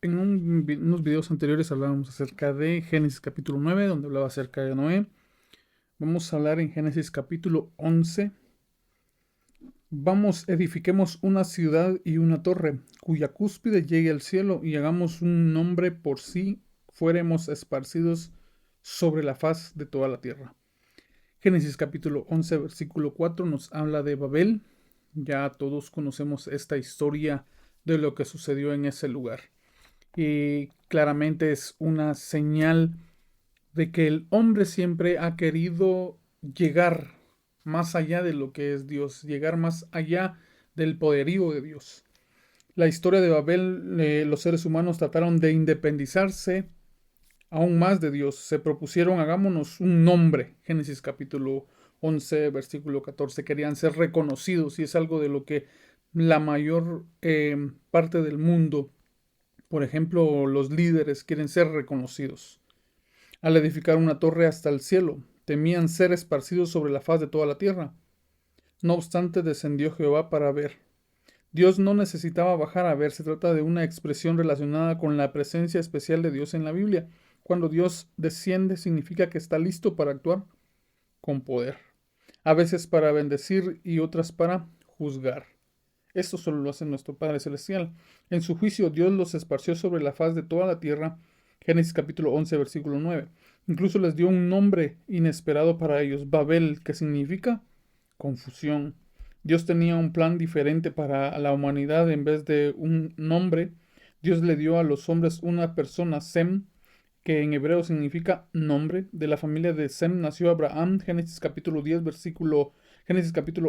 Unos videos anteriores hablábamos acerca de Génesis capítulo 9, donde hablaba acerca de Noé. Vamos a hablar en Génesis capítulo 11. Vamos, edifiquemos una ciudad y una torre, cuya cúspide llegue al cielo, y hagamos un nombre por si fuéremos esparcidos sobre la faz de toda la tierra. Génesis capítulo 11, versículo 4 nos habla de Babel. Ya todos conocemos esta historia de lo que sucedió en ese lugar. Y claramente es una señal de que el hombre siempre ha querido llegar más allá de lo que es Dios, llegar más allá del poderío de Dios. La historia de Babel, los seres humanos trataron de independizarse aún más de Dios. Se propusieron, hagámonos un nombre. Génesis capítulo 11, versículo 14. Querían ser reconocidos y es algo de lo que la mayor parte del mundo, por ejemplo, los líderes quieren ser reconocidos. Al edificar una torre hasta el cielo, temían ser esparcidos sobre la faz de toda la tierra. No obstante, descendió Jehová para ver. Dios no necesitaba bajar a ver, se trata de una expresión relacionada con la presencia especial de Dios en la Biblia. Cuando Dios desciende significa que está listo para actuar con poder, a veces para bendecir y otras para juzgar. Esto solo lo hace nuestro Padre Celestial. En su juicio, Dios los esparció sobre la faz de toda la tierra. Génesis capítulo 11, versículo 9. Incluso les dio un nombre inesperado para ellos, Babel, que significa confusión. Dios tenía un plan diferente para la humanidad. En vez de un nombre, Dios le dio a los hombres una persona, Sem, que en hebreo significa nombre. De la familia de Sem nació Abraham, Génesis capítulo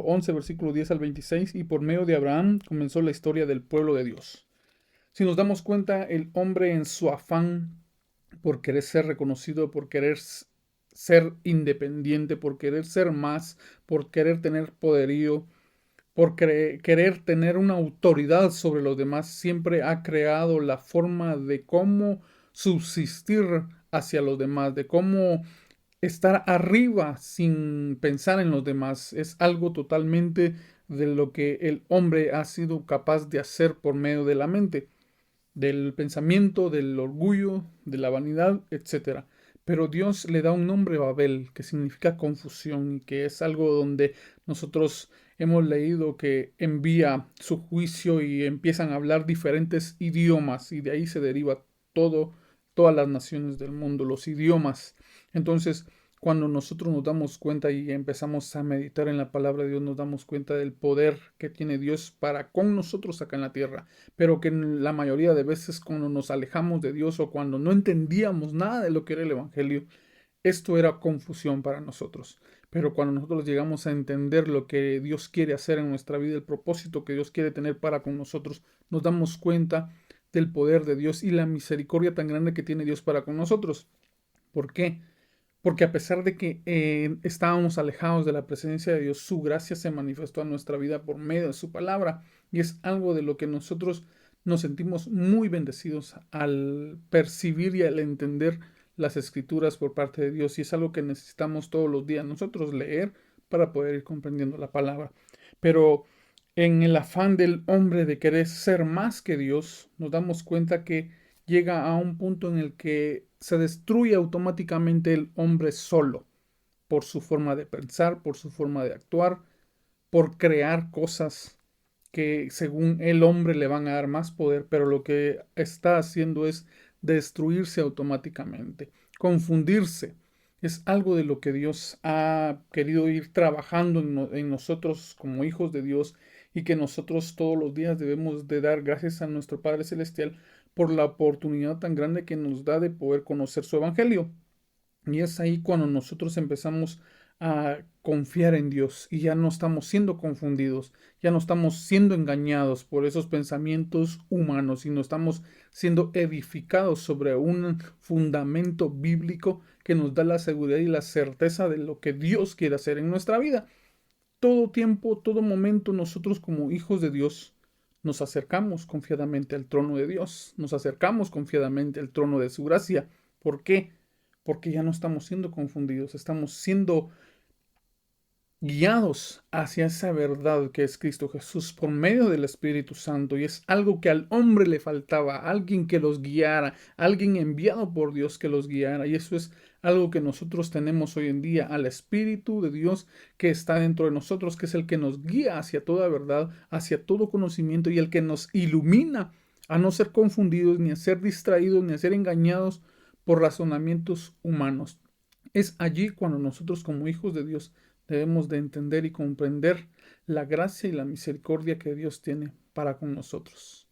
11, versículo 10 al 26, y por medio de Abraham comenzó la historia del pueblo de Dios. Si nos damos cuenta, el hombre en su afán por querer ser reconocido, por querer ser independiente, por querer ser más, por querer tener poderío, por querer tener una autoridad sobre los demás, siempre ha creado la forma de cómo subsistir hacia los demás, de cómo estar arriba sin pensar en los demás. Es algo totalmente de lo que el hombre ha sido capaz de hacer por medio de la mente, del pensamiento, del orgullo, de la vanidad, etcétera. Pero Dios le da un nombre a Babel, que significa confusión, y que es algo donde nosotros hemos leído que envía su juicio y empiezan a hablar diferentes idiomas, y de ahí se deriva todo, todas las naciones del mundo, los idiomas. Entonces, cuando nosotros nos damos cuenta y empezamos a meditar en la palabra de Dios, nos damos cuenta del poder que tiene Dios para con nosotros acá en la tierra, pero que en la mayoría de veces cuando nos alejamos de Dios o cuando no entendíamos nada de lo que era el Evangelio, esto era confusión para nosotros. Pero cuando nosotros llegamos a entender lo que Dios quiere hacer en nuestra vida, el propósito que Dios quiere tener para con nosotros, nos damos cuenta del poder de Dios y la misericordia tan grande que tiene Dios para con nosotros. ¿Por qué? Porque a pesar de que estábamos alejados de la presencia de Dios, su gracia se manifestó en nuestra vida por medio de su palabra. Y es algo de lo que nosotros nos sentimos muy bendecidos al percibir y al entender las escrituras por parte de Dios. Y es algo que necesitamos todos los días nosotros leer para poder ir comprendiendo la palabra. Pero en el afán del hombre de querer ser más que Dios, nos damos cuenta que llega a un punto en el que se destruye automáticamente el hombre solo, por su forma de pensar, por su forma de actuar, por crear cosas que según el hombre le van a dar más poder, pero lo que está haciendo es destruirse automáticamente, confundirse. Es algo de lo que Dios ha querido ir trabajando en nosotros como hijos de Dios y que nosotros todos los días debemos de dar gracias a nuestro Padre Celestial por la oportunidad tan grande que nos da de poder conocer su Evangelio. Y es ahí cuando nosotros empezamos a confiar en Dios y ya no estamos siendo confundidos, ya no estamos siendo engañados por esos pensamientos humanos, sino estamos siendo edificados sobre un fundamento bíblico que nos da la seguridad y la certeza de lo que Dios quiere hacer en nuestra vida. Todo tiempo, todo momento, nosotros como hijos de Dios nos acercamos confiadamente al trono de Dios, nos acercamos confiadamente al trono de su gracia. ¿Por qué? Porque ya no estamos siendo confundidos, estamos siendo guiados hacia esa verdad que es Cristo Jesús por medio del Espíritu Santo. Y es algo que al hombre le faltaba, alguien que los guiara, alguien enviado por Dios que los guiara. Y eso es algo que nosotros tenemos hoy en día, al Espíritu de Dios que está dentro de nosotros, que es el que nos guía hacia toda verdad, hacia todo conocimiento y el que nos ilumina a no ser confundidos, ni a ser distraídos, ni a ser engañados por razonamientos humanos. Es allí cuando nosotros como hijos de Dios debemos de entender y comprender la gracia y la misericordia que Dios tiene para con nosotros.